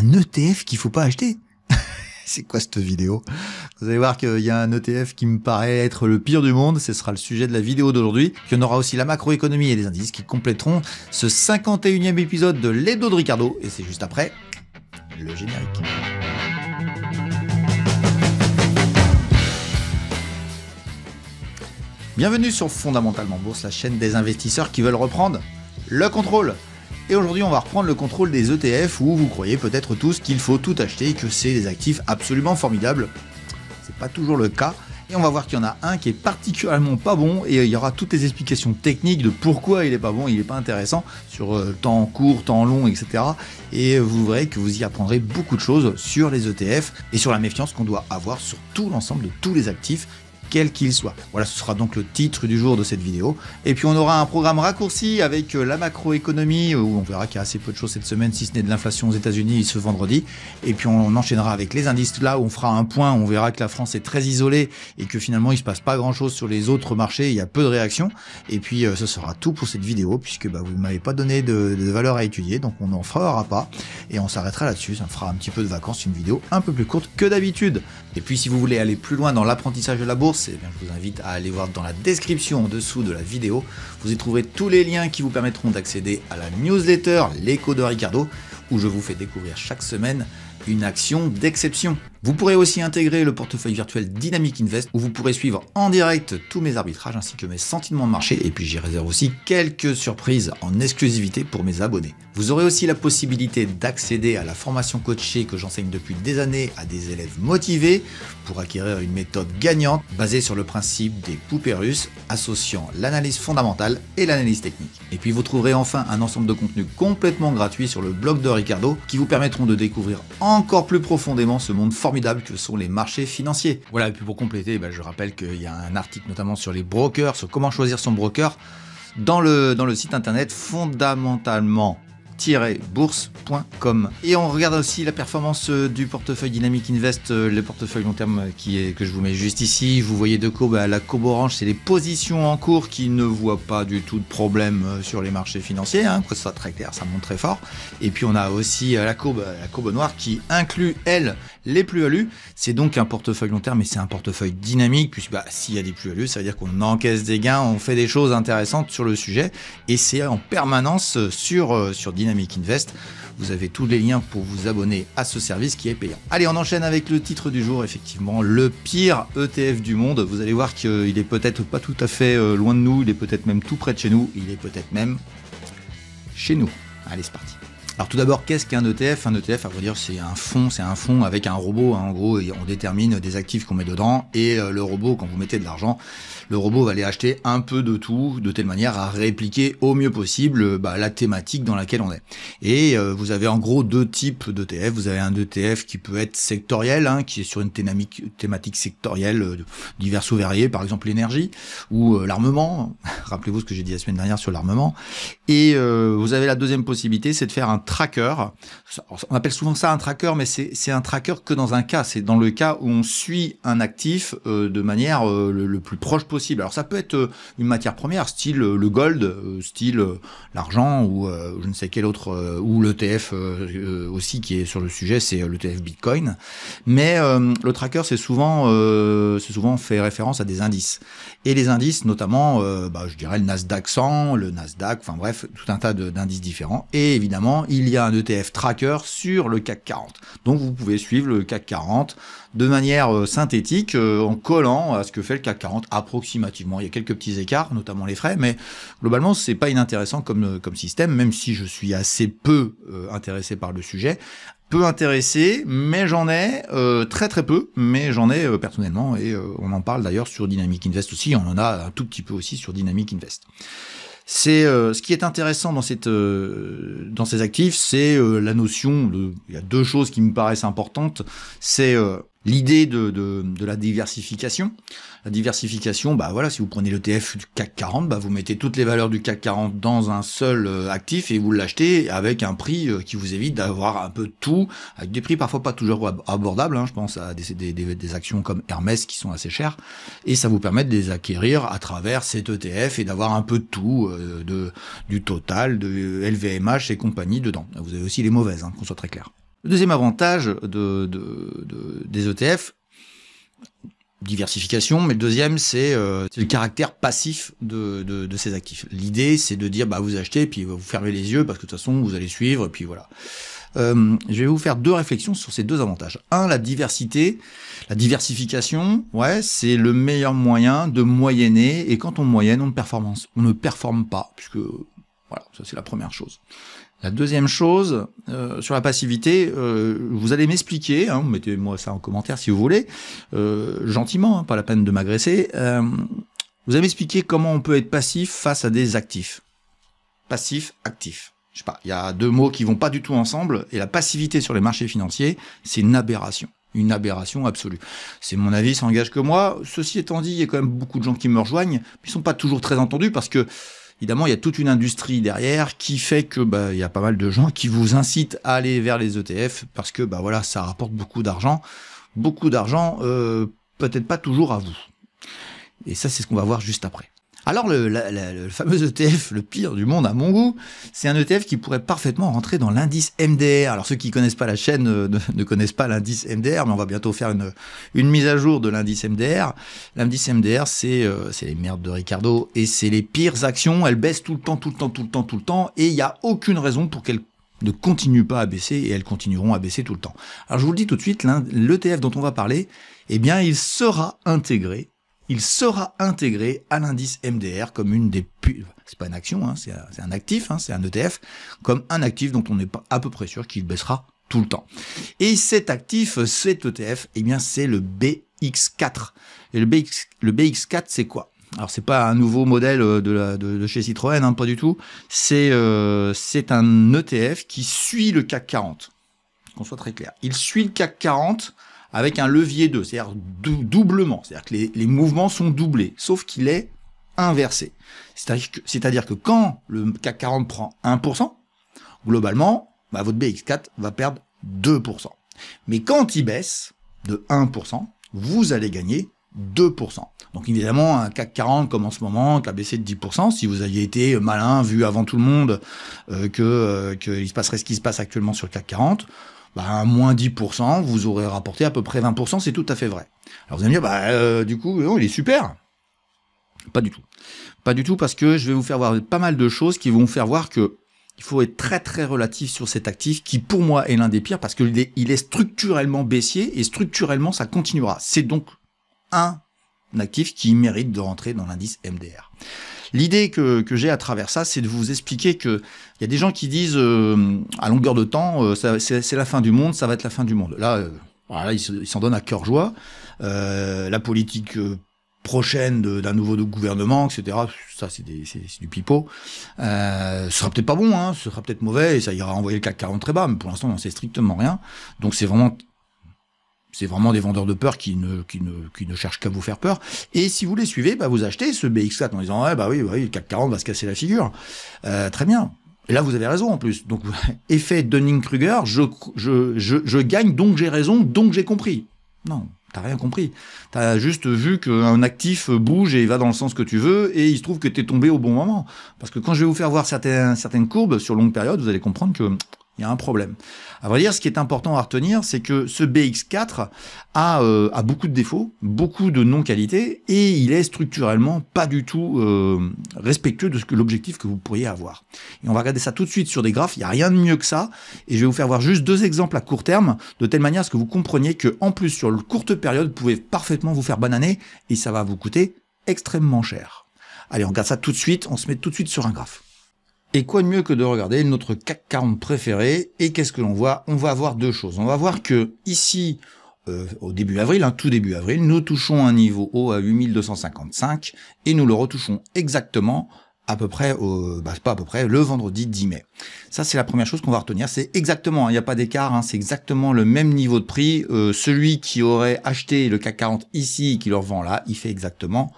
un ETF qu'il faut pas acheter. C'est quoi cette vidéo? Vous allez voir qu'il y a un ETF qui me paraît être le pire du monde. Ce sera le sujet de la vidéo d'aujourd'hui. Puis on aura aussi la macroéconomie et les indices qui compléteront ce 51e épisode de l'Hebdo de Ricardo. Et c'est juste après le générique. Bienvenue sur Fondamentalement Bourse, la chaîne des investisseurs qui veulent reprendre le contrôle. Et aujourd'hui, on va reprendre le contrôle des ETF où vous croyez peut-être tous qu'il faut tout acheter et que c'est des actifs absolument formidables. C'est pas toujours le cas. Et on va voir qu'il y en a un qui est particulièrement pas bon et il y aura toutes les explications techniques de pourquoi il est pas bon, il est pas intéressant sur temps court, temps long, etc. Et vous verrez que vous y apprendrez beaucoup de choses sur les ETF et sur la méfiance qu'on doit avoir sur tout l'ensemble de tous les actifs, quel qu'il soit. Voilà, ce sera donc le titre du jour de cette vidéo. Et puis on aura un programme raccourci avec la macroéconomie, où on verra qu'il y a assez peu de choses cette semaine, si ce n'est de l'inflation aux États-Unis ce vendredi. Et puis on enchaînera avec les indices là, où on fera un point, on verra que la France est très isolée et que finalement il se passe pas grand-chose sur les autres marchés, il y a peu de réactions. Et puis ce sera tout pour cette vidéo, puisque vous ne m'avez pas donné de valeur à étudier, donc on n'en fera pas. Et on s'arrêtera là-dessus, ça me fera un petit peu de vacances, une vidéo un peu plus courte que d'habitude. Et puis si vous voulez aller plus loin dans l'apprentissage de la bourse, eh bien, je vous invite à aller voir dans la description en dessous de la vidéo. Vous y trouverez tous les liens qui vous permettront d'accéder à la newsletter L'Écho de Ricardo, où je vous fais découvrir chaque semaine une action d'exception. Vous pourrez aussi intégrer le portefeuille virtuel Dynamic Invest, où vous pourrez suivre en direct tous mes arbitrages ainsi que mes sentiments de marché, et puis j'y réserve aussi quelques surprises en exclusivité pour mes abonnés. Vous aurez aussi la possibilité d'accéder à la formation coachée que j'enseigne depuis des années à des élèves motivés pour acquérir une méthode gagnante basée sur le principe des poupées russes, associant l'analyse fondamentale et l'analyse technique. Et puis vous trouverez enfin un ensemble de contenus complètement gratuits sur le blog de Ricardo qui vous permettront de découvrir encore plus profondément ce monde formidable que sont les marchés financiers. Voilà, et puis pour compléter, je rappelle qu'il y a un article notamment sur les brokers, sur comment choisir son broker dans le site internet fondamentalement-bourse.com. Et on regarde aussi la performance du portefeuille Dynamic Invest, le portefeuille long terme que je vous mets juste ici. Vous voyez deux courbes, la courbe orange, c'est les positions en cours qui ne voient pas du tout de problème sur les marchés financiers, que ce soit très clair, ça monte très fort. Et puis on a aussi la courbe noire qui inclut, elle, les plus-values. C'est donc un portefeuille long terme, mais c'est un portefeuille dynamique, puisque s'il y a des plus-values, ça veut dire qu'on encaisse des gains, on fait des choses intéressantes sur le sujet, et c'est en permanence sur Dynamic Invest. Vous avez tous les liens pour vous abonner à ce service qui est payant. Allez, on enchaîne avec le titre du jour, effectivement, le pire ETF du monde. Vous allez voir qu'il est peut-être pas tout à fait loin de nous, il est peut-être même tout près de chez nous, il est peut-être même chez nous. Allez, c'est parti. Alors tout d'abord, qu'est-ce qu'un ETF? Un ETF, à vrai dire, c'est un fonds avec un robot. En gros, on détermine des actifs qu'on met dedans et le robot, quand vous mettez de l'argent, le robot va aller acheter un peu de tout, de telle manière à répliquer au mieux possible la thématique dans laquelle on est. Et vous avez en gros deux types d'ETF. Vous avez un ETF qui peut être sectoriel, qui est sur une thématique sectorielle diverses ou variées, par exemple l'énergie ou l'armement. Rappelez-vous ce que j'ai dit la semaine dernière sur l'armement. Et vous avez la deuxième possibilité, c'est de faire un tracker. On appelle souvent ça un tracker, mais c'est un tracker que dans un cas. C'est dans le cas où on suit un actif de manière le plus proche possible. Alors ça peut être une matière première, style le gold, style l'argent ou je ne sais quel autre, ou l'ETF aussi qui est sur le sujet, c'est l'ETF Bitcoin. Mais le tracker, c'est souvent fait référence à des indices. Et les indices, notamment, je dirais le Nasdaq 100, le Nasdaq, enfin bref, tout un tas d'indices différents. Et évidemment, il y a un ETF tracker sur le CAC 40. Donc vous pouvez suivre le CAC 40 de manière synthétique en collant à ce que fait le CAC 40 approximativement. Il y a quelques petits écarts, notamment les frais, mais globalement, c'est pas inintéressant comme système, même si je suis assez peu intéressé par le sujet. Peu intéressé, mais j'en ai très très peu, mais j'en ai personnellement, et on en parle d'ailleurs sur Dynamic Invest aussi, on en a un tout petit peu aussi sur Dynamic Invest. C'est ce qui est intéressant dans ces actifs, c'est la notion il y a deux choses qui me paraissent importantes, c'est l'idée de la diversification. La diversification, voilà, si vous prenez l'ETF du CAC 40, vous mettez toutes les valeurs du CAC 40 dans un seul actif et vous l'achetez avec un prix qui vous évite d'avoir un peu de tout, avec des prix parfois pas toujours abordables, je pense à des actions comme Hermès qui sont assez chères, et ça vous permet de les acquérir à travers cet ETF et d'avoir un peu de tout, du Total, de LVMH et compagnie dedans. Vous avez aussi les mauvaises, qu'on soit très clair. Le deuxième avantage des ETF, diversification, mais le deuxième, c'est le caractère passif de ces actifs. L'idée, c'est de dire, bah, vous achetez, puis vous fermez les yeux, parce que de toute façon, vous allez suivre, et puis voilà. Je vais vous faire deux réflexions sur ces deux avantages. Un, la diversification, ouais, c'est le meilleur moyen de moyenner, et quand on moyenne, on ne performe pas, puisque, voilà, ça c'est la première chose. La deuxième chose, sur la passivité, vous allez m'expliquer, hein, mettez-moi ça en commentaire si vous voulez, gentiment, hein, pas la peine de m'agresser, vous allez m'expliquer comment on peut être passif face à des actifs. Passif, actif. Je sais pas, il y a deux mots qui vont pas du tout ensemble, et la passivité sur les marchés financiers, c'est une aberration absolue. C'est mon avis, ça engage que moi. Ceci étant dit, il y a quand même beaucoup de gens qui me rejoignent, mais ils sont pas toujours très entendus, parce que évidemment, il y a toute une industrie derrière qui fait que il y a pas mal de gens qui vous incitent à aller vers les ETF parce que voilà, ça rapporte beaucoup d'argent, peut-être pas toujours à vous. Et ça, c'est ce qu'on va voir juste après. Alors le fameux ETF, le pire du monde à mon goût, c'est un ETF qui pourrait parfaitement rentrer dans l'indice MDR. Alors ceux qui connaissent pas la chaîne ne connaissent pas l'indice MDR, mais on va bientôt faire une mise à jour de l'indice MDR. L'indice MDR, c'est les merdes de Ricardo, et c'est les pires actions, elles baissent tout le temps, et il n'y a aucune raison pour qu'elles ne continuent pas à baisser, et elles continueront à baisser tout le temps. Alors je vous le dis tout de suite, l'ETF dont on va parler, eh bien il sera intégré à l'indice MDR comme une des plus... C'est pas une action, hein, c'est un actif, hein, c'est un ETF, comme un actif dont on n'est pas à peu près sûr qu'il baissera tout le temps. Et cet actif, cet ETF, eh bien c'est le BX4. Et le BX4, c'est quoi? Alors c'est pas un nouveau modèle de chez Citroën, hein, pas du tout. C'est un ETF qui suit le CAC 40. Qu'on soit très clair. Il suit le CAC 40 avec un levier 2, c'est-à-dire doublement, c'est-à-dire que les mouvements sont doublés, sauf qu'il est inversé. C'est-à-dire que quand le CAC 40 prend 1%, globalement, votre BX4 va perdre 2%. Mais quand il baisse de 1%, vous allez gagner 2%. Donc évidemment, un CAC 40 comme en ce moment, qui a baissé de 10%, si vous aviez été malin, vu avant tout le monde qu'il se passerait ce qui se passe actuellement sur le CAC 40, moins 10%, vous aurez rapporté à peu près 20%, c'est tout à fait vrai. Alors vous allez me dire, du coup, non, il est super. Pas du tout. Pas du tout, parce que je vais vous faire voir pas mal de choses qui vont vous faire voir que il faut être très très relatif sur cet actif, qui pour moi est l'un des pires, parce qu'il est structurellement baissier, et structurellement ça continuera. C'est donc un actif qui mérite de rentrer dans l'indice MDR. L'idée que j'ai à travers ça, c'est de vous expliquer que il y a des gens qui disent à longueur de temps, c'est la fin du monde, ça va être la fin du monde. Là, voilà, ils s'en donnent à cœur joie. La politique prochaine d'un nouveau gouvernement, etc. Ça, c'est du pipeau. Ce sera peut-être pas bon, hein, ce sera peut-être mauvais, et ça ira envoyer le CAC 40 très bas, mais pour l'instant, on n'en sait strictement rien. Donc c'est vraiment des vendeurs de peur qui ne cherchent qu'à vous faire peur. Et si vous les suivez, vous achetez ce BX4 en disant oui, le CAC 40 va se casser la figure. Très bien. Et là, vous avez raison en plus. Donc, effet Dunning-Kruger, je gagne, donc j'ai raison, donc j'ai compris. Non, t'as rien compris. T'as juste vu qu'un actif bouge et va dans le sens que tu veux, et il se trouve que t'es tombé au bon moment. Parce que quand je vais vous faire voir certaines courbes sur longue période, vous allez comprendre que il y a un problème. À vrai dire, ce qui est important à retenir, c'est que ce BX4 a beaucoup de défauts, beaucoup de non-qualité, et il est structurellement pas du tout respectueux de l'objectif que vous pourriez avoir. Et on va regarder ça tout de suite sur des graphes, il n'y a rien de mieux que ça, et je vais vous faire voir juste deux exemples à court terme, de telle manière à ce que vous compreniez que, en plus, sur une courte période, vous pouvez parfaitement vous faire bananer, et ça va vous coûter extrêmement cher. Allez, on regarde ça tout de suite, on se met tout de suite sur un graphe. Et quoi de mieux que de regarder notre CAC 40 préféré, et qu'est-ce que l'on voit? On va voir deux choses. On va voir que ici, au début avril, tout début avril, nous touchons un niveau haut à 8255, et nous le retouchons exactement à peu près, pas à peu près, le vendredi 10 mai. Ça, c'est la première chose qu'on va retenir. C'est exactement, il n'y a pas d'écart, c'est exactement le même niveau de prix. Celui qui aurait acheté le CAC 40 ici, qui le revend là, il fait exactement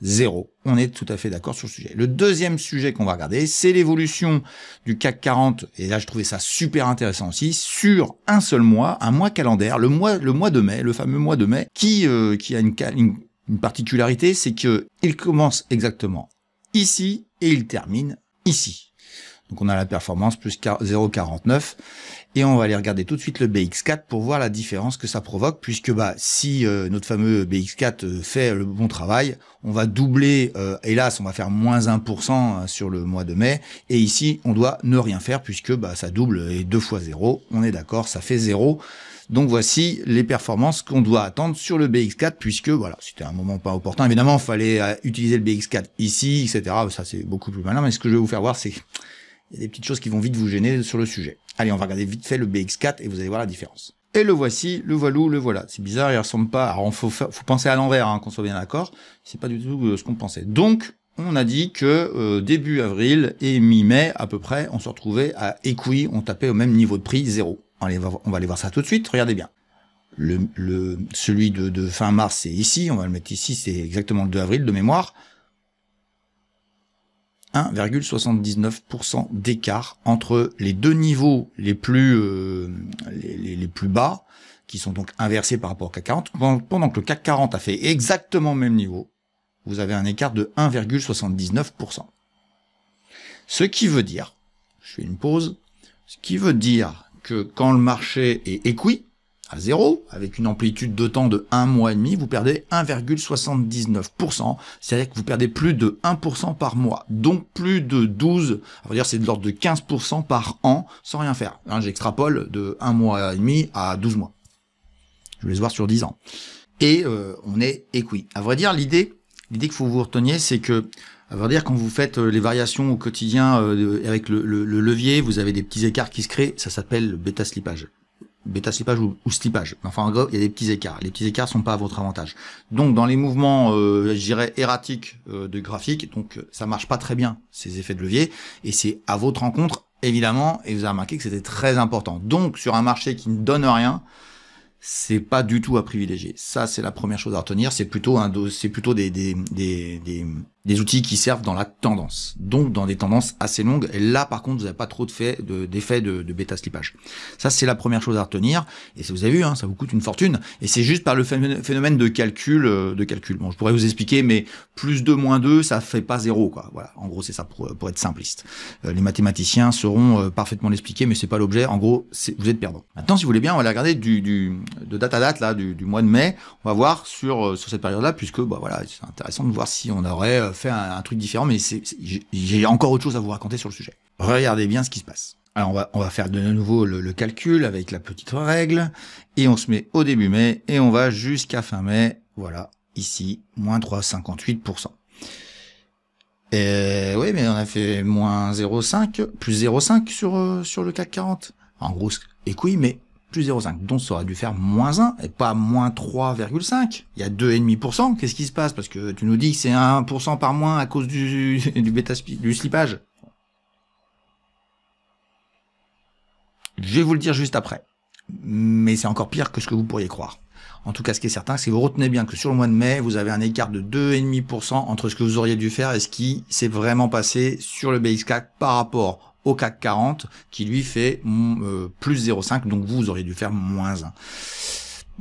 0. On est tout à fait d'accord sur le sujet. Le deuxième sujet qu'on va regarder, c'est l'évolution du CAC 40, et là je trouvais ça super intéressant aussi, sur un seul mois, un mois calendaire, le mois de mai, le fameux mois de mai, qui a une particularité, c'est que il commence exactement ici et il termine ici. Donc on a la performance plus 0,49 et on va aller regarder tout de suite le BX4 pour voir la différence que ça provoque, puisque si notre fameux BX4 fait le bon travail, on va doubler, hélas on va faire moins 1% sur le mois de mai, et ici on doit ne rien faire puisque ça double et 2 fois 0, on est d'accord, ça fait 0. Donc voici les performances qu'on doit attendre sur le BX4, puisque voilà, c'était un moment pas opportun. Évidemment, il fallait utiliser le BX4 ici, etc. Ça c'est beaucoup plus malin, mais ce que je vais vous faire voir, c'est il y a des petites choses qui vont vite vous gêner sur le sujet. Allez, on va regarder vite fait le BX4 et vous allez voir la différence. Et le voici, le voilou, le voilà. C'est bizarre, il ressemble pas. Alors, faut penser à l'envers, hein, qu'on soit bien d'accord. C'est pas du tout ce qu'on pensait. Donc, on a dit que début avril et mi-mai, à peu près, on se retrouvait à Equi, on tapait au même niveau de prix, 0. Allez, on va aller voir ça tout de suite. Regardez bien. Celui de fin mars, c'est ici. On va le mettre ici, c'est exactement le 2 avril de mémoire. 1,79% d'écart entre les deux niveaux les plus bas, qui sont donc inversés par rapport au CAC 40, pendant que le CAC 40 a fait exactement le même niveau, vous avez un écart de 1,79%. Ce qui veut dire, je fais une pause, ce qui veut dire que quand le marché est équi, à 0, avec une amplitude de temps de 1 mois et demi, vous perdez 1,79%, c'est-à-dire que vous perdez plus de 1% par mois, donc plus de 12, on va dire c'est de l'ordre de 15% par an, sans rien faire. Hein, j'extrapole de 1 mois et demi à 12 mois. Je vais les voir sur 10 ans. Et on est équi. À vrai dire, l'idée qu'il faut vous reteniez, c'est que, à vrai dire, quand vous faites les variations au quotidien avec le levier, vous avez des petits écarts qui se créent, ça s'appelle le bêta slippage. Bêta slippage ou slippage. Enfin, en gros, il y a des petits écarts. Les petits écarts sont pas à votre avantage. Donc, dans les mouvements, je dirais, erratiques de graphique, donc ça marche pas très bien, ces effets de levier, et c'est à votre rencontre, évidemment, et vous avez remarqué que c'était très important. Donc, sur un marché qui ne donne rien, c'est pas du tout à privilégier. Ça, c'est la première chose à retenir. C'est plutôt des outils qui servent dans la tendance. Donc, dans des tendances assez longues. Et là, par contre, vous n'avez pas trop d'effet de bêta slippage. Ça, c'est la première chose à retenir. Et vous avez vu, hein, ça vous coûte une fortune. Et c'est juste par le phénomène de calcul, Bon, je pourrais vous expliquer, mais plus 2 moins 2, ça fait pas 0, quoi. Voilà. En gros, c'est ça pour être simpliste. Les mathématiciens sauront parfaitement l'expliquer, mais c'est pas l'objet. En gros, vous êtes perdant. Maintenant, si vous voulez bien, on va aller regarder de date à date, là, du mois de mai. On va voir sur cette période-là, puisque, voilà, c'est intéressant de voir si on aurait fait un truc différent, mais j'ai encore autre chose à vous raconter sur le sujet. Regardez bien ce qui se passe. Alors on va faire de nouveau le calcul avec la petite règle, et on se met au début mai, et on va jusqu'à fin mai, voilà, ici, moins 3,58%. Et oui, mais on a fait moins 0,5, plus 0,5 sur le CAC 40. En gros, écoute, mais plus 0,5. Donc, ça aurait dû faire moins 1 et pas moins 3,5. Il y a 2,5%. Qu'est-ce qui se passe? Parce que tu nous dis que c'est 1% par moins à cause du slippage. Je vais vous le dire juste après. Mais c'est encore pire que ce que vous pourriez croire. En tout cas, ce qui est certain, c'est que vous retenez bien que sur le mois de mai, vous avez un écart de 2,5% entre ce que vous auriez dû faire et ce qui s'est vraiment passé sur le BX4 par rapport au CAC 40 qui lui fait plus 0,5, donc vous auriez dû faire moins 1.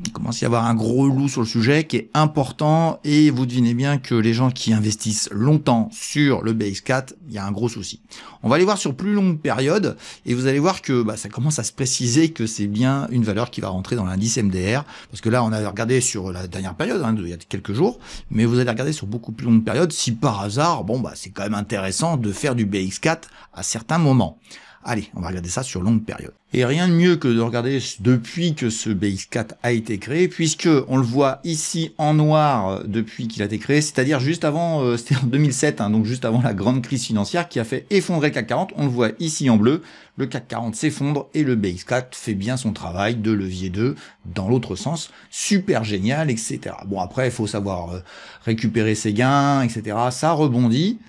Il commence à y avoir un gros loup sur le sujet qui est important, et vous devinez bien que les gens qui investissent longtemps sur le BX4, il y a un gros souci. On va aller voir sur plus longue période, et vous allez voir que ça commence à se préciser que c'est bien une valeur qui va rentrer dans l'indice MDR, parce que là on a regardé sur la dernière période, il y a quelques jours, mais vous allez regarder sur beaucoup plus longue période, si par hasard, c'est quand même intéressant de faire du BX4 à certains moments. Allez, on va regarder ça sur longue période. Et rien de mieux que de regarder depuis que ce BX4 a été créé, puisque on le voit ici en noir depuis qu'il a été créé, c'est-à-dire juste avant, c'était en 2007, donc juste avant la grande crise financière qui a fait effondrer le CAC 40. On le voit ici en bleu, le CAC 40 s'effondre et le BX4 fait bien son travail de levier 2 dans l'autre sens. Super génial, etc. Bon, après, il faut savoir récupérer ses gains, etc. Ça rebondit,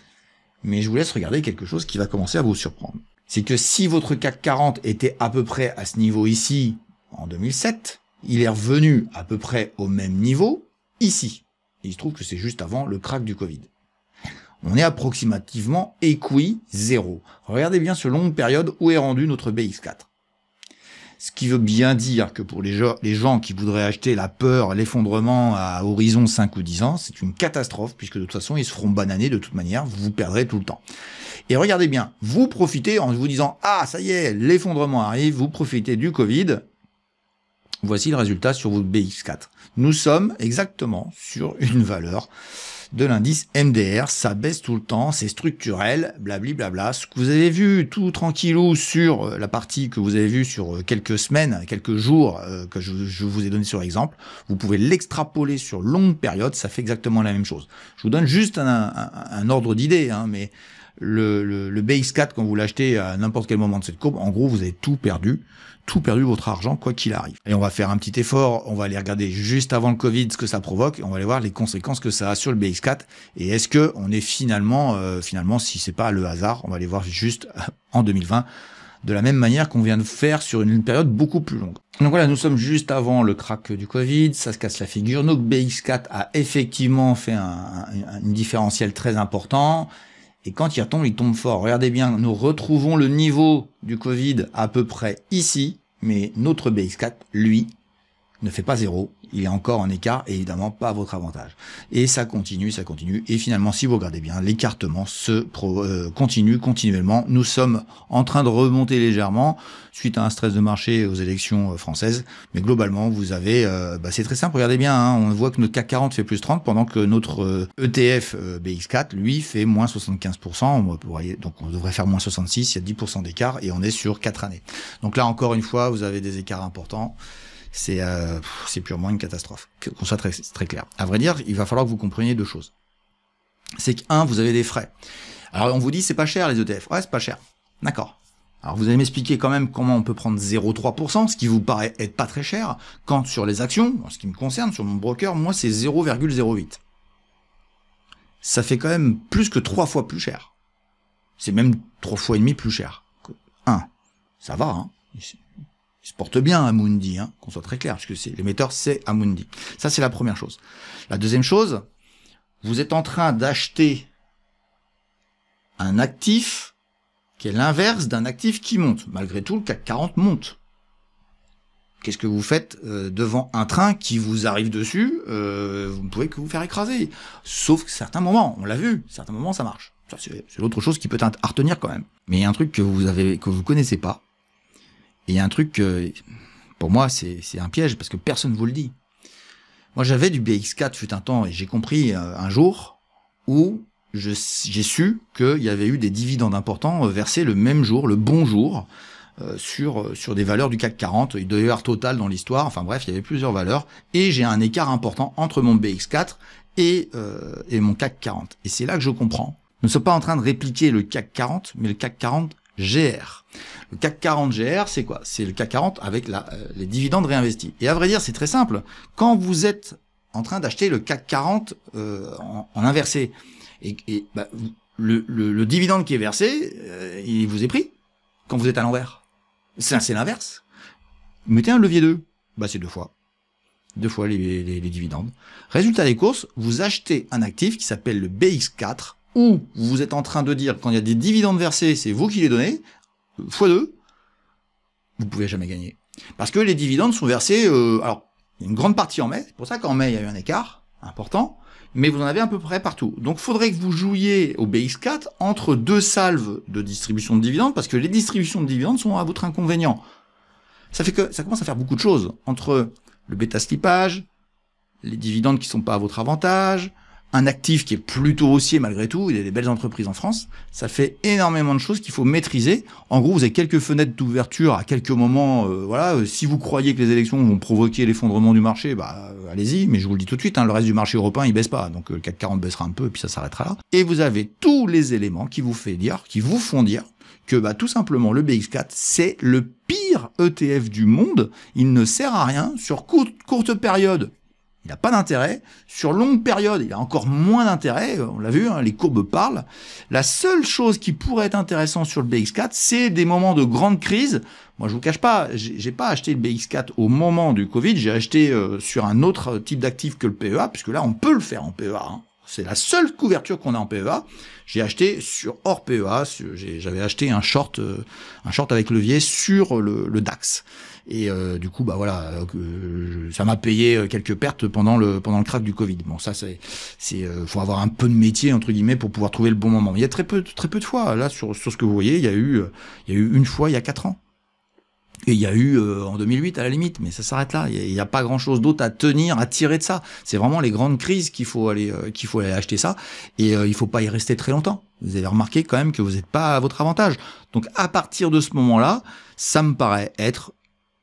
mais je vous laisse regarder quelque chose qui va commencer à vous surprendre. C'est que si votre CAC 40 était à peu près à ce niveau ici, en 2007, il est revenu à peu près au même niveau, ici. Et il se trouve que c'est juste avant le crack du Covid. On est approximativement équi 0. Regardez bien sur longue période où est rendu notre BX4. Ce qui veut bien dire que pour les gens qui voudraient acheter la peur, l'effondrement à horizon 5 ou 10 ans, c'est une catastrophe, puisque de toute façon, ils se feront bananer de toute manière, vous perdrez tout le temps. Et regardez bien, vous profitez en vous disant « Ah, ça y est, l'effondrement arrive », vous profitez du Covid. Voici le résultat sur votre BX4. Nous sommes exactement sur une valeur de l'indice MDR, ça baisse tout le temps, c'est structurel, blablabla. Ce que vous avez vu tout tranquillou sur la partie que vous avez vue sur quelques semaines, quelques jours que je vous ai donné sur exemple, vous pouvez l'extrapoler sur longue période, ça fait exactement la même chose. Je vous donne juste un ordre d'idée, hein, mais le BX4, quand vous l'achetez à n'importe quel moment de cette courbe, en gros, vous avez tout perdu votre argent, quoi qu'il arrive. Et on va faire un petit effort, on va aller regarder juste avant le Covid ce que ça provoque, et on va aller voir les conséquences que ça a sur le BX4, et est-ce que on est finalement, si c'est pas le hasard, on va aller voir juste en 2020, de la même manière qu'on vient de faire sur une période beaucoup plus longue. Donc voilà, nous sommes juste avant le crack du Covid, ça se casse la figure, notre BX4 a effectivement fait un différentiel très important, et quand il tombe fort. Regardez bien, nous retrouvons le niveau du Covid à peu près ici, mais notre BX4, lui, ne fait pas zéro, il est encore en écart, et évidemment pas à votre avantage. Et ça continue, et finalement, si vous regardez bien, l'écartement continue continuellement. Nous sommes en train de remonter légèrement, suite à un stress de marché aux élections françaises, mais globalement, vous avez, c'est très simple, regardez bien, hein, on voit que notre CAC 40 fait plus 30, pendant que notre ETF BX4, lui, fait moins 75%, vous voyez, donc on devrait faire moins 66, il y a 10% d'écart, et on est sur 4 années. Donc là, encore une fois, vous avez des écarts importants. C'est purement une catastrophe, qu'on soit très clair. À vrai dire, il va falloir que vous compreniez deux choses. C'est que, vous avez des frais. Alors, on vous dit, c'est pas cher, les ETF. Ouais, c'est pas cher. D'accord. Alors, vous allez m'expliquer quand même comment on peut prendre 0,3%, ce qui vous paraît être pas très cher, quand sur les actions, en ce qui me concerne, sur mon broker, moi, c'est 0,08. Ça fait quand même plus que 3 fois plus cher. C'est même 3 fois et demi plus cher. Ça va, hein. Il se porte bien Amundi, hein, qu'on soit très clair, parce que l'émetteur c'est Amundi. Ça c'est la première chose. La deuxième chose, vous êtes en train d'acheter un actif qui est l'inverse d'un actif qui monte. Malgré tout, le CAC 40 monte. Qu'est-ce que vous faites devant un train qui vous arrive dessus? Vous ne pouvez que vous faire écraser. Sauf que certains moments, on l'a vu, certains moments ça marche. Ça, c'est l'autre chose qui peut à retenir quand même. Mais il y a un truc que vous connaissez pas. Et il y a un truc, pour moi, c'est un piège, parce que personne ne vous le dit. Moi, j'avais du BX4 fut un temps, et j'ai compris un jour où j'ai su qu'il y avait eu des dividendes importants versés le même jour, le bon jour, sur des valeurs du CAC 40. Il devait y avoir Total dans l'histoire, enfin bref, il y avait plusieurs valeurs, et j'ai un écart important entre mon BX4 et mon CAC 40. Et c'est là que je comprends. Nous ne sommes pas en train de répliquer le CAC 40, mais le CAC 40 GR. Le CAC 40 GR, c'est quoi? C'est le CAC 40 avec les dividendes réinvestis. Et à vrai dire, c'est très simple. Quand vous êtes en train d'acheter le CAC 40 en inversé, le dividende qui est versé, il vous est pris quand vous êtes à l'envers. C'est l'inverse. Mettez un levier 2. C'est 2 fois. 2 fois les dividendes. Résultat des courses, vous achetez un actif qui s'appelle le BX4, où vous êtes en train de dire, quand il y a des dividendes versés, c'est vous qui les donnez, x2, vous pouvez jamais gagner. Parce que les dividendes sont versés, alors, il y a une grande partie en mai, c'est pour ça qu'en mai, il y a eu un écart important, mais vous en avez à peu près partout. Donc, il faudrait que vous jouiez au BX4 entre 2 salves de distribution de dividendes, parce que les distributions de dividendes sont à votre inconvénient. Ça fait que ça commence à faire beaucoup de choses, entre le bêta-slippage, les dividendes qui sont pas à votre avantage, un actif qui est plutôt haussier malgré tout, il y a des belles entreprises en France, ça fait énormément de choses qu'il faut maîtriser. En gros, vous avez quelques fenêtres d'ouverture à quelques moments, si vous croyez que les élections vont provoquer l'effondrement du marché, allez-y, mais je vous le dis tout de suite, le reste du marché européen, il baisse pas, donc le CAC 40 baissera un peu, et puis ça s'arrêtera là. Et vous avez tous les éléments qui vous font dire que tout simplement le BX4, c'est le pire ETF du monde, il ne sert à rien, sur courte période, il n'a pas d'intérêt. Sur longue période, il a encore moins d'intérêt. On l'a vu, les courbes parlent. La seule chose qui pourrait être intéressante sur le BX4, c'est des moments de grande crise. Moi, je vous cache pas, j'ai pas acheté le BX4 au moment du Covid. J'ai acheté sur un autre type d'actif que le PEA, puisque là, on peut le faire en PEA. C'est la seule couverture qu'on a en PEA. J'ai acheté sur hors PEA, j'avais acheté un short avec levier sur le DAX. Et du coup, bah voilà, ça m'a payé quelques pertes pendant le crack du Covid. Bon, ça faut avoir un peu de métier entre guillemets pour pouvoir trouver le bon moment. Mais il y a très peu de fois là sur ce que vous voyez. Il y a eu une fois il y a 4 ans. Et il y a eu en 2008 à la limite, mais ça s'arrête là. Il n'y a pas grand-chose d'autre à tirer de ça. C'est vraiment les grandes crises qu'il faut aller acheter ça. Et il faut pas y rester très longtemps. Vous avez remarqué quand même que vous n'êtes pas à votre avantage. Donc à partir de ce moment-là, ça me paraît être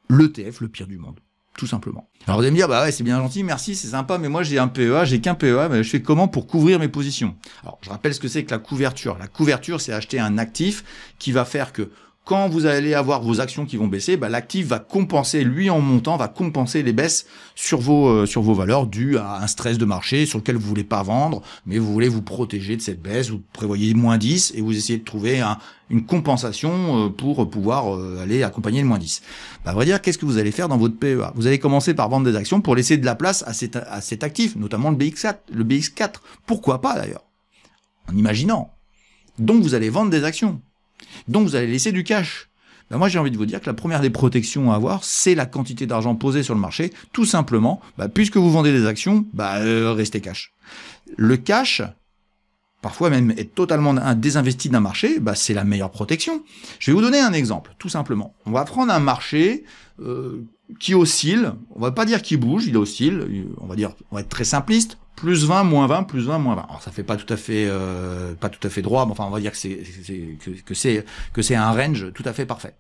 l'ETF le pire du monde. Tout simplement. Alors vous allez me dire, bah ouais, c'est bien gentil, merci, c'est sympa, mais moi j'ai un PEA, j'ai qu'un PEA, mais je fais comment pour couvrir mes positions? Alors je rappelle ce que c'est que la couverture. La couverture, c'est acheter un actif qui va faire que quand vous allez avoir vos actions qui vont baisser, bah, l'actif va compenser, lui en montant, va compenser les baisses sur vos valeurs dues à un stress de marché sur lequel vous voulez pas vendre, mais vous voulez vous protéger de cette baisse, vous prévoyez moins 10 et vous essayez de trouver une compensation pour pouvoir aller accompagner le moins 10. Bah, à vrai dire, qu'est-ce que vous allez faire dans votre PEA? Vous allez commencer par vendre des actions pour laisser de la place à cet actif, notamment le BX4. Pourquoi pas d'ailleurs? En imaginant. Donc vous allez vendre des actions. Donc vous allez laisser du cash. Ben moi j'ai envie de vous dire que la première des protections à avoir, c'est la quantité d'argent posée sur le marché. Tout simplement, puisque vous vendez des actions, restez cash. Le cash, parfois même être totalement désinvesti d'un marché, c'est la meilleure protection. Je vais vous donner un exemple, tout simplement. On va prendre un marché qui oscille, on va pas dire qu'il bouge, il oscille, on va être très simpliste. Plus 20, moins 20, plus 20, moins 20. Alors ça fait pas tout à fait droit, mais enfin on va dire que c'est un range tout à fait parfait.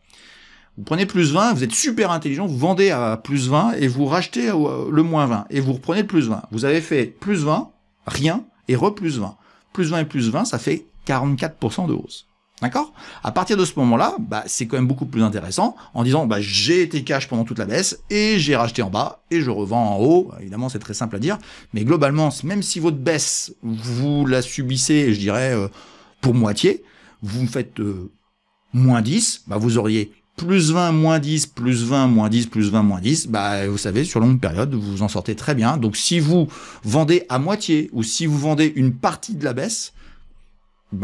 Vous prenez plus 20, vous êtes super intelligent, vous vendez à plus 20 et vous rachetez le moins 20 et vous reprenez le plus 20. Vous avez fait plus 20, rien et plus 20. Plus 20 et plus 20, ça fait 44% de hausse. D'accord? À partir de ce moment-là, c'est quand même beaucoup plus intéressant en disant j'ai été cash pendant toute la baisse et j'ai racheté en bas et je revends en haut. Évidemment, c'est très simple à dire, mais globalement, même si votre baisse, vous la subissez, je dirais, pour moitié, vous me faites moins 10, vous auriez plus 20, moins 10, plus 20, moins 10, plus 20, moins 10, vous savez, sur longue période, vous vous en sortez très bien. Donc si vous vendez à moitié ou si vous vendez une partie de la baisse,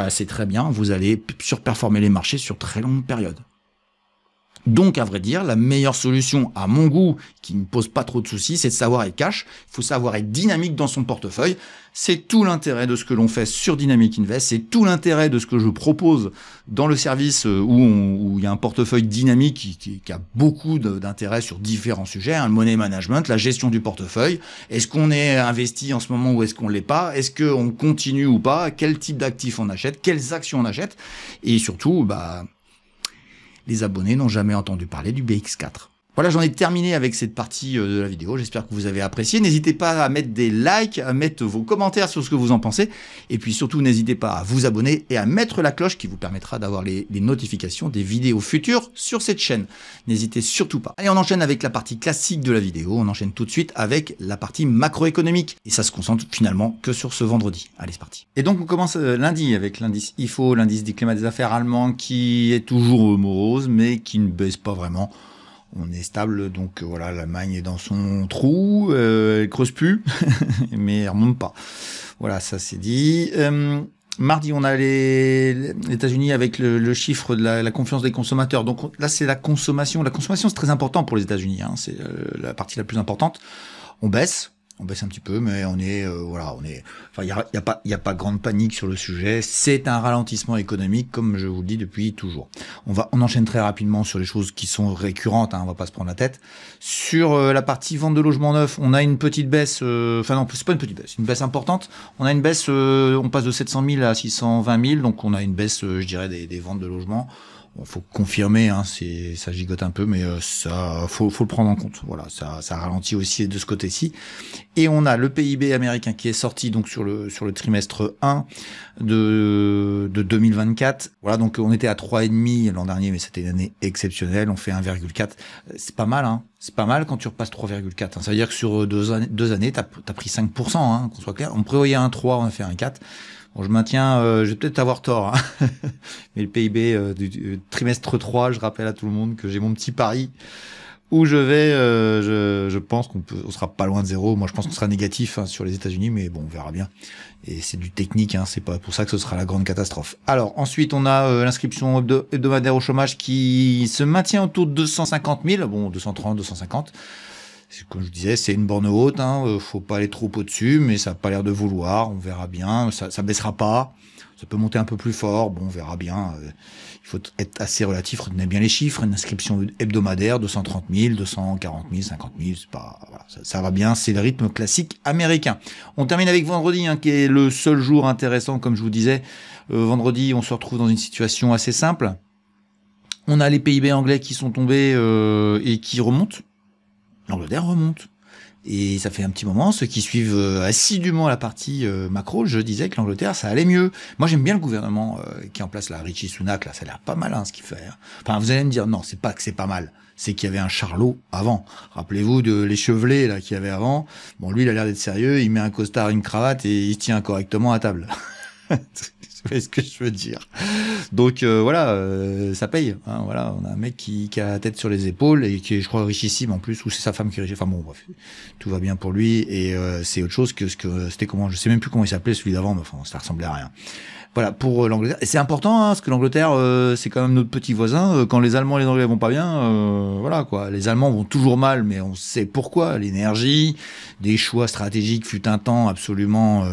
c'est très bien, vous allez surperformer les marchés sur très longue période. Donc, à vrai dire, la meilleure solution, à mon goût, qui ne pose pas trop de soucis, c'est de savoir être cash. Il faut savoir être dynamique dans son portefeuille. C'est tout l'intérêt de ce que l'on fait sur Dynamic Invest. C'est tout l'intérêt de ce que je propose dans le service où il y a un portefeuille dynamique qui a beaucoup d'intérêt sur différents sujets. Le money management, la gestion du portefeuille. Est-ce qu'on est investi en ce moment ou est-ce qu'on l'est pas? Est-ce qu'on continue ou pas? Quel type d'actifs on achète? Quelles actions on achète? Et surtout, les abonnés n'ont jamais entendu parler du BX4. Voilà, j'en ai terminé avec cette partie de la vidéo. J'espère que vous avez apprécié. N'hésitez pas à mettre des likes, à mettre vos commentaires sur ce que vous en pensez. Et puis surtout, n'hésitez pas à vous abonner et à mettre la cloche qui vous permettra d'avoir les notifications des vidéos futures sur cette chaîne. N'hésitez surtout pas. Allez, on enchaîne avec la partie classique de la vidéo. On enchaîne tout de suite avec la partie macroéconomique. Et ça se concentre finalement que sur ce vendredi. Allez, c'est parti. Et donc, on commence lundi avec l'indice IFO, l'indice du climat des affaires allemand qui est toujours morose, mais qui ne baisse pas vraiment. On est stable, donc voilà, l'Allemagne est dans son trou, elle creuse plus, mais elle remonte pas. Voilà, ça c'est dit. Mardi, on a les États-Unis avec le chiffre de la confiance des consommateurs. Donc là, c'est la consommation. La consommation, c'est très important pour les États-Unis. C'est la partie la plus importante. On baisse un petit peu, mais il y a pas grande panique sur le sujet. C'est un ralentissement économique, comme je vous le dis depuis toujours. On enchaîne très rapidement sur les choses qui sont récurrentes, on va pas se prendre la tête. Sur la partie vente de logements neufs, on a une petite baisse, non, c'est pas une petite baisse, une baisse importante. On a une baisse, on passe de 700 000 à 620 000, donc on a une baisse, je dirais, des ventes de logements. Bon, faut confirmer, ça gigote un peu, mais ça, faut le prendre en compte. Voilà, ça ralentit aussi de ce côté-ci. Et on a le PIB américain qui est sorti donc sur le trimestre 1 de 2024. Voilà, donc on était à 3,5 l'an dernier, mais c'était une année exceptionnelle. On fait 1,4. C'est pas mal, C'est pas mal quand tu repasses 3,4. Ça veut dire que sur deux années, t'as pris 5%, qu'on soit clair. On prévoyait 1,3, on a fait 1,4. Bon, je maintiens, je vais peut-être avoir tort, mais le PIB du trimestre 3, je rappelle à tout le monde que j'ai mon petit pari. où je vais, je pense on sera pas loin de zéro. Moi, je pense qu'on sera négatif sur les États-Unis, mais bon, on verra bien. Et c'est du technique, c'est pas pour ça que ce sera la grande catastrophe. Alors, ensuite, on a l'inscription hebdomadaire au chômage qui se maintient autour de 250 000, bon, 230, 250. Comme je vous disais, c'est une borne haute, faut pas aller trop au-dessus, mais ça n'a pas l'air de vouloir, on verra bien, ça baissera pas, ça peut monter un peu plus fort, bon, on verra bien. Il faut être assez relatif, retenez bien les chiffres, une inscription hebdomadaire, 230 000, 240 000, 50 000, c'est pas, voilà, ça va bien, c'est le rythme classique américain. On termine avec vendredi, qui est le seul jour intéressant, comme je vous disais. Vendredi, on se retrouve dans une situation assez simple. On a les PIB anglais qui sont tombés et qui remontent. L'Angleterre remonte. Et ça fait un petit moment, ceux qui suivent assidûment la partie macro, je disais que l'Angleterre, ça allait mieux. Moi, j'aime bien le gouvernement qui est en place, là, Richie Sunak, là, ça a l'air pas mal ce qu'il fait. Enfin, vous allez me dire, non, c'est pas que c'est pas mal, c'est qu'il y avait un charlot avant. Rappelez-vous de l'échevelé là qu'il y avait avant. Bon, lui, il a l'air d'être sérieux, il met un costard, une cravate et il tient correctement à table. Vous voyez ce que je veux dire. Donc voilà, ça paye. Voilà, on a un mec qui a la tête sur les épaules et qui est, je crois, richissime en plus, ou c'est sa femme qui est riche. Enfin bon, bref, tout va bien pour lui et c'est autre chose que ce que c'était. Comment, je sais même plus comment il s'appelait celui d'avant, mais enfin, ça ressemblait à rien. Voilà, pour l'Angleterre. Et c'est important, parce que l'Angleterre, c'est quand même notre petit voisin. Quand les Allemands et les Anglais vont pas bien, voilà quoi. Les Allemands vont toujours mal, mais on sait pourquoi. L'énergie, des choix stratégiques fut un temps absolument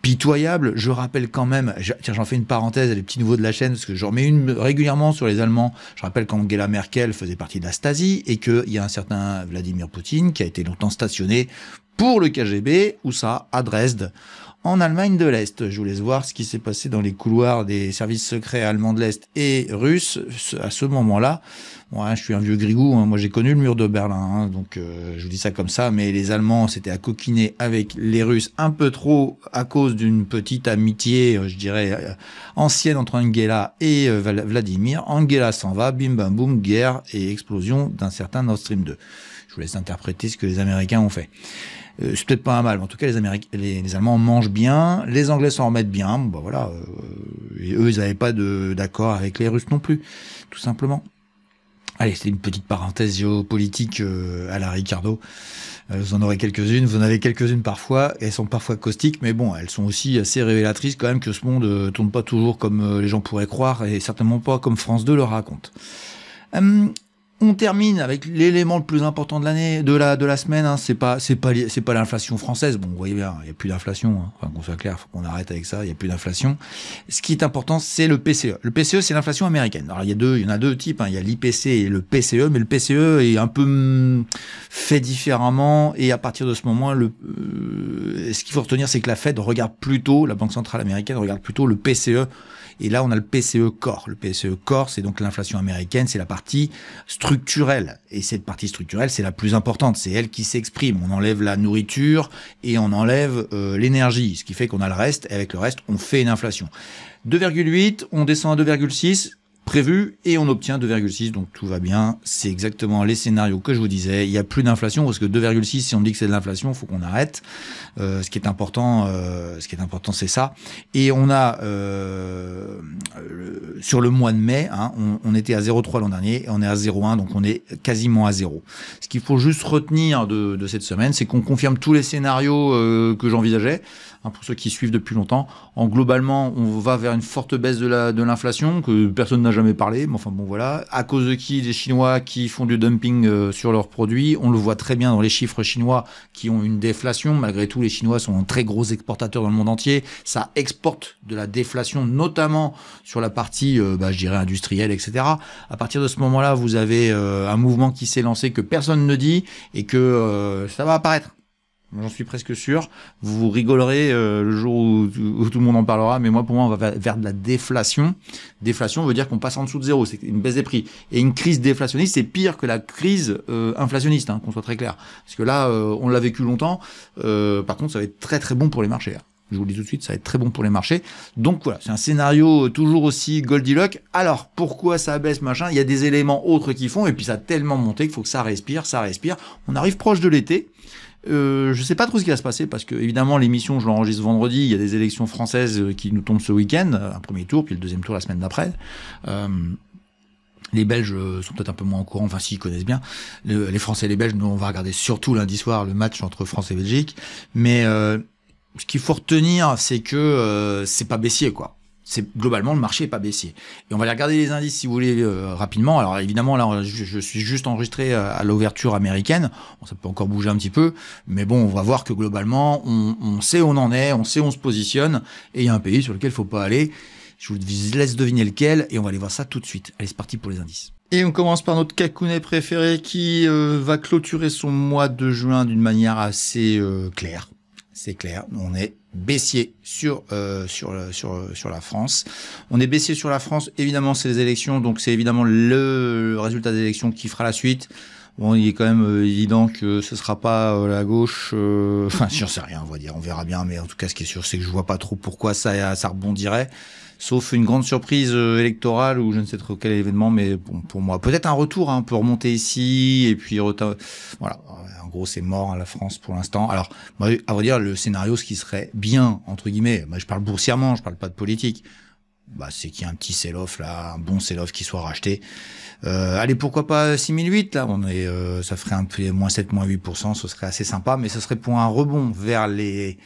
pitoyable. Je rappelle quand même, tiens, j'en fais une parenthèse, les petits nouveaux de la chaîne, parce que j'en mets une régulièrement sur les Allemands. Je rappelle qu'Angela Merkel faisait partie de la Stasi et qu'il y a un certain Vladimir Poutine qui a été longtemps stationné pour le KGB, où ça, à Dresde, en Allemagne de l'Est. Je vous laisse voir ce qui s'est passé dans les couloirs des services secrets allemands de l'Est et russes à ce moment-là. Bon, je suis un vieux grigou, moi j'ai connu le mur de Berlin, donc je vous dis ça comme ça, mais les Allemands s'étaient à coquiner avec les Russes un peu trop à cause d'une petite amitié, je dirais, ancienne entre Angela et Vladimir. Angela s'en va, bim bam boum, guerre et explosion d'un certain Nord Stream 2. Je vous laisse interpréter ce que les Américains ont fait. C'est peut-être pas un mal, mais en tout cas les Allemands mangent bien, les Anglais s'en remettent bien, bon, bah voilà, et eux ils n'avaient pas d'accord avec les Russes non plus, tout simplement. Allez, c'est une petite parenthèse géopolitique à la Ricardo. Vous en aurez quelques-unes, vous en avez quelques-unes parfois, elles sont parfois caustiques, mais bon, elles sont aussi assez révélatrices quand même que ce monde tourne pas toujours comme les gens pourraient croire, et certainement pas comme France 2 le raconte. On termine avec l'élément le plus important de l'année, de la semaine. C'est pas l'inflation française. Bon, vous voyez bien, il y a plus d'inflation. Enfin, qu'on soit clair, faut qu'on arrête avec ça. Il y a plus d'inflation. Ce qui est important, c'est le PCE. Le PCE, c'est l'inflation américaine. Alors il y en a deux types. Il y a l'IPC et le PCE, mais le PCE est un peu fait différemment. Et à partir de ce moment, ce qu'il faut retenir, c'est que la Fed regarde plutôt, la Banque centrale américaine regarde plutôt le PCE. Et là, on a le PCE Core. Le PCE Core, c'est donc l'inflation américaine, c'est la partie structurelle. Et cette partie structurelle, c'est la plus importante. C'est elle qui s'exprime. On enlève la nourriture et on enlève l'énergie. Ce qui fait qu'on a le reste. Et avec le reste, on fait une inflation. 2,8, on descend à 2,6. Prévu et on obtient 2,6, donc tout va bien. C'est exactement les scénarios que je vous disais. Il n'y a plus d'inflation parce que 2,6, si on dit que c'est de l'inflation, il faut qu'on arrête. Ce qui est important, c'est ça. Et on a sur le mois de mai, on était à 0,3 l'an dernier et on est à 0,1, donc on est quasiment à 0. Ce qu'il faut juste retenir de cette semaine, c'est qu'on confirme tous les scénarios que j'envisageais. Pour ceux qui suivent depuis longtemps, globalement, on va vers une forte baisse de l'inflation que personne n'a jamais parlé, mais enfin bon voilà. À cause de qui? Des Chinois qui font du dumping sur leurs produits. On le voit très bien dans les chiffres chinois qui ont une déflation. Malgré tout, les Chinois sont un très gros exportateur dans le monde entier. Ça exporte de la déflation, notamment sur la partie, je dirais, industrielle, etc. À partir de ce moment-là, vous avez un mouvement qui s'est lancé que personne ne dit et que ça va apparaître. J'en suis presque sûr. Vous rigolerez le jour où tout le monde en parlera, mais moi, pour moi, on va vers de la déflation. Déflation veut dire qu'on passe en dessous de zéro, c'est une baisse des prix. Et une crise déflationniste, c'est pire que la crise inflationniste, qu'on soit très clair. Parce que là, on l'a vécu longtemps. Par contre, ça va être très très bon pour les marchés. Je vous le dis tout de suite, ça va être très bon pour les marchés. Donc voilà, c'est un scénario toujours aussi Goldilocks. Alors, pourquoi ça baisse, machin? Il y a des éléments autres qui font, et puis ça a tellement monté qu'il faut que ça respire. On arrive proche de l'été. Je sais pas trop ce qui va se passer parce que évidemment l'émission je l'enregistre vendredi, il y a des élections françaises qui nous tombent ce week-end, un premier tour puis le deuxième tour la semaine d'après. Les Belges sont peut-être un peu moins au courant, enfin s'ils connaissent bien. Les Français et les Belges, nous on va regarder surtout lundi soir le match entre France et Belgique. Mais ce qu'il faut retenir, c'est que c'est pas baissier, quoi. C'est globalement le marché est pas baissier. Et on va aller regarder les indices si vous voulez rapidement. Alors évidemment là je suis juste enregistré à l'ouverture américaine. Bon, ça peut encore bouger un petit peu, mais bon on va voir que globalement on sait où on en est, on sait où on se positionne et il y a un pays sur lequel il faut pas aller. Je vous laisse deviner lequel et on va aller voir ça tout de suite. Allez, c'est parti pour les indices. Et on commence par notre cacounet préféré qui va clôturer son mois de juin d'une manière assez claire. C'est clair, on est baissier sur la France. On est baissier sur la France, évidemment c'est les élections, donc c'est évidemment le résultat des élections qui fera la suite. Bon, il est quand même évident que ce sera pas la gauche. Enfin, j'en sais rien, on verra bien. Mais en tout cas, ce qui est sûr, c'est que je vois pas trop pourquoi ça rebondirait. Sauf une grande surprise électorale ou je ne sais trop quel événement, mais bon, pour moi, peut-être un retour, hein, on peut remonter ici et puis voilà. En gros, c'est mort hein, la France pour l'instant. Alors, moi, à vrai dire, le scénario, ce qui serait bien entre guillemets, moi, je parle boursièrement, je parle pas de politique. Bah, c'est qu'il y a un petit sell-off là, un bon sell-off qui soit racheté. Allez, pourquoi pas 6008 là, ça ferait un peu moins 7, moins 8%, ce serait assez sympa, mais ce serait pour un rebond vers les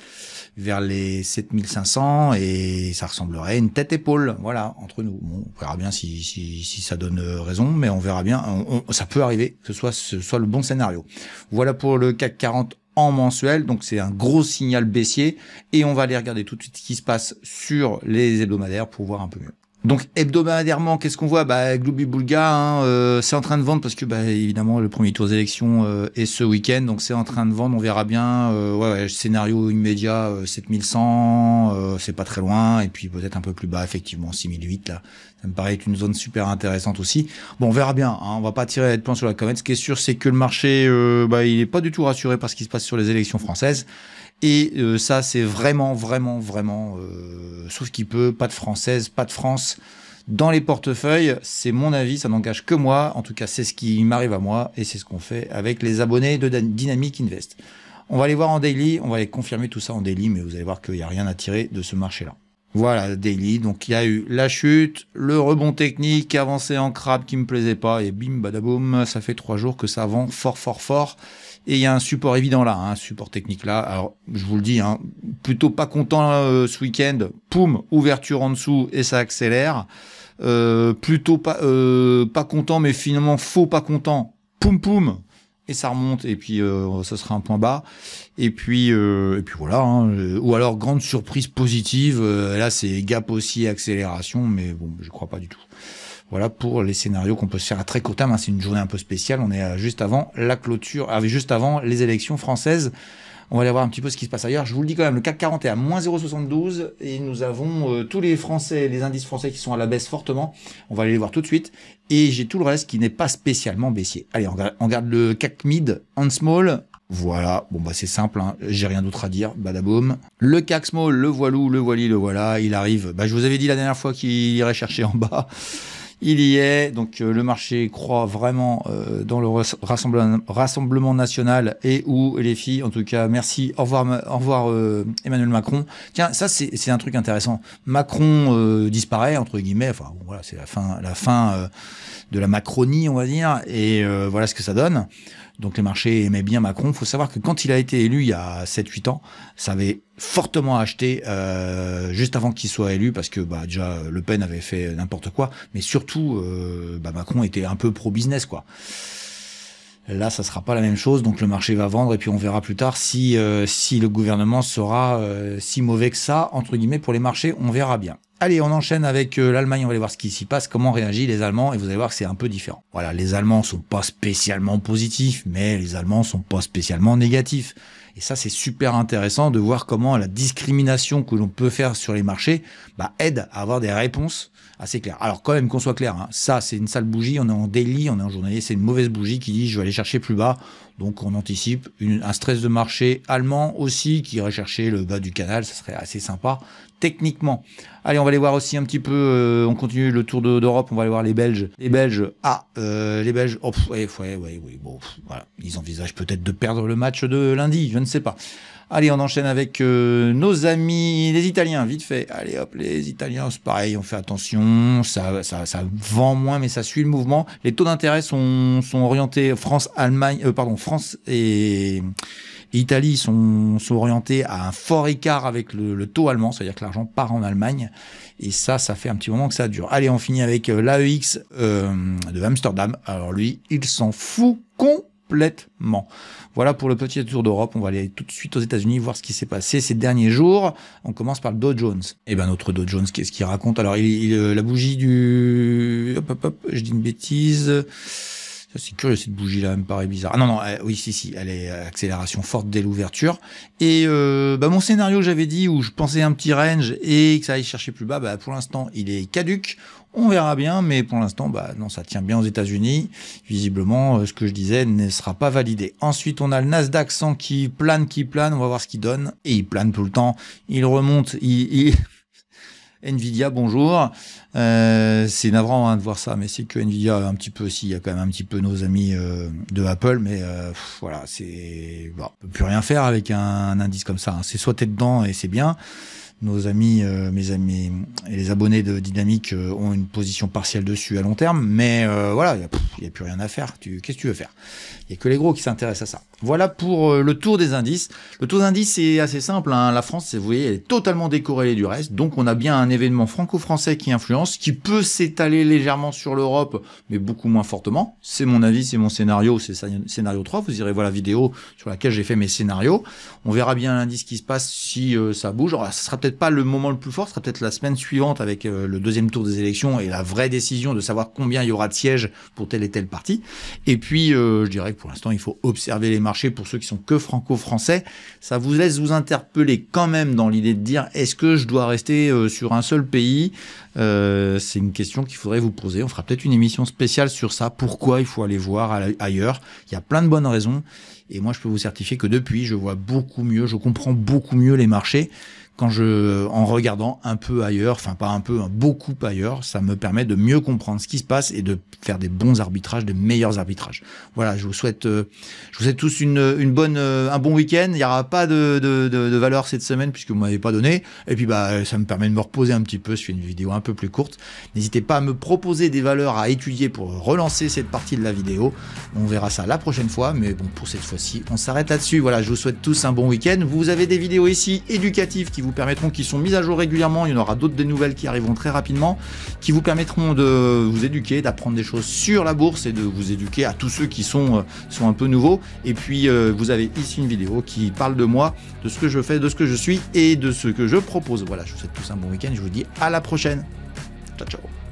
7500 et ça ressemblerait à une tête-épaule, voilà, entre nous. Bon, on verra bien si ça donne raison, mais on verra bien, ça peut arriver que ce soit le bon scénario. Voilà pour le CAC 40 en mensuel, donc c'est un gros signal baissier et on va aller regarder tout de suite ce qui se passe sur les hebdomadaires pour voir un peu mieux. Donc hebdomadairement, qu'est-ce qu'on voit? Bah Gloubi-Boulga, hein, c'est en train de vendre parce que bah évidemment le premier tour des élections est ce week-end, donc c'est en train de vendre, on verra bien. Ouais, scénario immédiat 7100, c'est pas très loin, et puis peut-être un peu plus bas effectivement 6008 là. Ça me paraît être une zone super intéressante aussi. Bon, on verra bien, hein, on va pas tirer de plan sur la comète. Ce qui est sûr, c'est que le marché, il est pas du tout rassuré par ce qui se passe sur les élections françaises. Et ça, c'est vraiment, sauf qu'il peut, pas de française, pas de France dans les portefeuilles. C'est mon avis, ça n'engage que moi. En tout cas, c'est ce qui m'arrive à moi et c'est ce qu'on fait avec les abonnés de Dynamic Invest. On va aller voir en daily, on va aller confirmer tout ça en daily, mais vous allez voir qu'il n'y a rien à tirer de ce marché-là. Voilà, daily, donc il y a eu la chute, le rebond technique, avancé en crabe qui me plaisait pas, et bim, badaboum, ça fait 3 jours que ça vend fort. Et il y a un support évident là, un support technique là. Alors, je vous le dis, hein, plutôt pas content ce week-end. Poum, ouverture en dessous et ça accélère. Plutôt pas content, mais finalement faux pas content. Poum, et ça remonte. Et puis ça sera un point bas. Et puis voilà. Hein, ou alors grande surprise positive. Là, c'est gap aussi accélération, mais bon, je crois pas du tout. Voilà pour les scénarios qu'on peut se faire à très court terme. Hein. C'est une journée un peu spéciale. On est juste avant la clôture, juste avant les élections françaises. On va aller voir un petit peu ce qui se passe ailleurs. Je vous le dis quand même, le CAC 40 est à moins 0,72 et nous avons tous les Français, les indices français qui sont à la baisse fortement. On va aller les voir tout de suite. Et j'ai tout le reste qui n'est pas spécialement baissier. Allez, on regarde le CAC Mid and Small. Voilà, bon bah c'est simple, hein. J'ai rien d'autre à dire, badaboum. Le CAC Small, le voilou, le voili, le voilà, il arrive. Bah je vous avais dit la dernière fois qu'il irait chercher en bas. Il y est, donc le marché croit vraiment dans le rassemblement national et où les filles, en tout cas, merci, au revoir Emmanuel Macron. Tiens, ça c'est un truc intéressant. Macron disparaît entre guillemets, enfin bon, voilà, c'est la fin de la Macronie, on va dire, et voilà ce que ça donne. Donc les marchés aimaient bien Macron. Il faut savoir que quand il a été élu il y a 7-8 ans, ça avait fortement acheté juste avant qu'il soit élu parce que bah déjà Le Pen avait fait n'importe quoi, mais surtout Macron était un peu pro-business quoi. Là, ça sera pas la même chose, donc le marché va vendre et puis on verra plus tard si le gouvernement sera si mauvais que ça entre guillemets pour les marchés, on verra bien. Allez, on enchaîne avec l'Allemagne, on va aller voir ce qui s'y passe, comment réagissent les Allemands, et vous allez voir que c'est un peu différent. Voilà, les Allemands sont pas spécialement positifs, mais les Allemands sont pas spécialement négatifs. Et ça, c'est super intéressant de voir comment la discrimination que l'on peut faire sur les marchés aide à avoir des réponses assez claires. Alors quand même qu'on soit clair, hein, ça c'est une sale bougie, on est en daily, on est en journalier, c'est une mauvaise bougie qui dit je vais aller chercher plus bas. Donc on anticipe un stress de marché allemand aussi qui irait chercher le bas du canal, ça serait assez sympa techniquement. Allez, on on va aller voir aussi un petit peu, on continue le tour d'Europe, on va aller voir les Belges. Les Belges, oh, bon, voilà. Ils envisagent peut-être de perdre le match de lundi, je ne sais pas. Allez, on enchaîne avec nos amis, les Italiens, vite fait. Allez hop, les Italiens, c'est pareil, on fait attention, ça vend moins, mais ça suit le mouvement. Les taux d'intérêt sont orientés France et Italie sont orientés à un fort écart avec le taux allemand, c'est-à-dire que l'argent part en Allemagne. Et ça fait un petit moment que ça dure. Allez, on finit avec l'AEX de Amsterdam. Alors lui, il s'en fout complètement. Voilà pour le petit tour d'Europe. On va aller tout de suite aux États-Unis voir ce qui s'est passé ces derniers jours. On commence par le Dow Jones. Et ben notre Dow Jones, qu'est-ce qu'il raconte? Alors la bougie du, je dis une bêtise. C'est curieux, cette bougie-là, elle me paraît bizarre. Ah non, oui, si, elle est accélération forte dès l'ouverture. Et mon scénario, j'avais dit, où je pensais un petit range et que ça allait chercher plus bas, pour l'instant, il est caduc. On verra bien, mais pour l'instant, non, ça tient bien aux États-Unis. Visiblement, ce que je disais ne sera pas validé. Ensuite, on a le Nasdaq 100 qui plane. On va voir ce qu'il donne. Et il plane tout le temps. Il remonte, Nvidia, bonjour. C'est navrant de voir ça, mais c'est que Nvidia un petit peu aussi, il y a quand même un petit peu nos amis de Apple, mais voilà, on peut plus rien faire avec un indice comme ça. C'est soit t'es dedans et c'est bien. Nos amis, mes amis et les abonnés de Dynamique ont une position partielle dessus à long terme, mais voilà, il n'y a plus rien à faire. Qu'est-ce que tu veux faire? Il n'y a que les gros qui s'intéressent à ça. Voilà pour le tour des indices. Le tour d'indices, c'est assez simple. La France, vous voyez, elle est totalement décorrélée du reste. Donc, on a bien un événement franco-français qui influence, qui peut s'étaler légèrement sur l'Europe, mais beaucoup moins fortement. C'est mon avis, c'est mon scénario, c'est scénario 3. Vous irez voir la vidéo sur laquelle j'ai fait mes scénarios. On verra bien lundi ce qui se passe si ça bouge. Alors, ça sera peut-être pas le moment le plus fort, ce sera peut-être la semaine suivante avec le deuxième tour des élections et la vraie décision de savoir combien il y aura de sièges pour tel et tel parti. Et puis, je dirais que pour l'instant, il faut observer les marchés pour ceux qui sont que franco-français. Ça vous laisse vous interpeller quand même dans l'idée de dire est-ce que je dois rester sur un seul pays? C'est une question qu'il faudrait vous poser. On fera peut-être une émission spéciale sur ça. Pourquoi il faut aller voir ailleurs? Il y a plein de bonnes raisons. Et moi, je peux vous certifier que depuis, je vois beaucoup mieux, je comprends beaucoup mieux les marchés. En regardant un peu ailleurs, enfin pas un peu, beaucoup ailleurs, ça me permet de mieux comprendre ce qui se passe et de faire des bons arbitrages, des meilleurs arbitrages. Voilà, je vous souhaite tous un bon week-end. Il n'y aura pas de valeur cette semaine puisque vous m'avez pas donné. Et puis ça me permet de me reposer un petit peu. Je fais une vidéo un peu plus courte. N'hésitez pas à me proposer des valeurs à étudier pour relancer cette partie de la vidéo. On verra ça la prochaine fois, mais bon, pour cette fois-ci, on s'arrête là-dessus. Voilà, je vous souhaite tous un bon week-end. Vous avez des vidéos ici éducatives qui vous permettront, qui sont mises à jour régulièrement, il y en aura d'autres des nouvelles qui arriveront très rapidement, qui vous permettront de vous éduquer, d'apprendre des choses sur la bourse et de vous éduquer à tous ceux qui sont un peu nouveaux. Et puis vous avez ici une vidéo qui parle de moi, de ce que je fais, de ce que je suis et de ce que je propose. Voilà, je vous souhaite tous un bon week-end, je vous dis à la prochaine. Ciao, ciao.